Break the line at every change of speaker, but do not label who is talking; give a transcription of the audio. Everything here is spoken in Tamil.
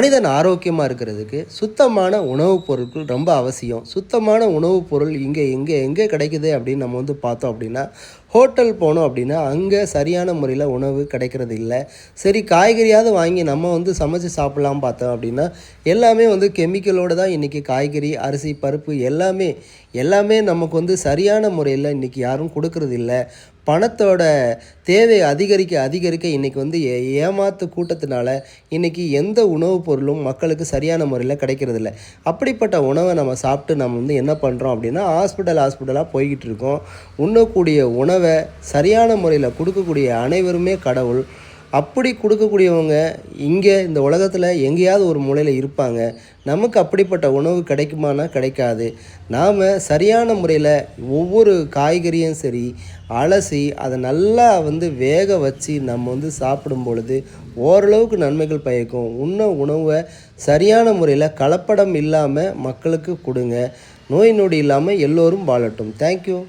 மனிதன் ஆரோக்கியமாக இருக்கிறதுக்கு சுத்தமான உணவுப் பொருட்கள் ரொம்ப அவசியம். சுத்தமான உணவுப் பொருள் இங்கே எங்கே எங்கே கிடைக்குது அப்படின்னு நம்ம பார்த்தோம் அப்படின்னா, ஹோட்டல் போனோம் அப்படின்னா அங்கே சரியான முறையில் உணவு கிடைக்கிறது இல்லை. சரி, காய்கறியாவது வாங்கி நம்ம சமைச்சு சாப்பிட்லாம் பார்த்தோம் அப்படின்னா, எல்லாமே கெமிக்கலோடு தான் இன்றைக்கி காய்கறி, அரிசி, பருப்பு எல்லாமே எல்லாமே நமக்கு சரியான முறையில் இன்றைக்கி யாரும் கொடுக்கறது இல்லை. பணத்தோட தேவை அதிகரிக்க அதிகரிக்க இன்றைக்கி ஏமாத்து கூட்டத்தினால இன்றைக்கி எந்த உணவுப் பொருளும் மக்களுக்கு சரியான முறையில் கிடைக்கிறதில்ல. அப்படிப்பட்ட உணவை நம்ம சாப்பிட்டு நம்ம என்ன பண்ணுறோம் அப்படின்னா, ஹாஸ்பிட்டலாக போய்கிட்டு இருக்கோம். உண்ணக்கூடிய உணவை சரியான முறையில் கொடுக்கக்கூடிய அனைவருமே கடவுள். அப்படி கொடுக்கக்கூடியவங்க இங்கே இந்த உலகத்தில் எங்கேயாவது ஒரு மூலையில் இருப்பாங்க. நமக்கு அப்படிப்பட்ட உணவு கிடைக்குமானா கிடைக்காது. நாம் சரியான முறையில் ஒவ்வொரு காய்கறியும் சரி அலசி அதை நல்லா வேக வச்சு நம்ம சாப்பிடும் பொழுது ஓரளவுக்கு நன்மைகள் பயக்கும். உணவை சரியான முறையில் கலப்படம் இல்லாமல் மக்களுக்கு கொடுங்க. நோய் நொடி இல்லாமல் எல்லோரும் வாழட்டும். தேங்க்யூ.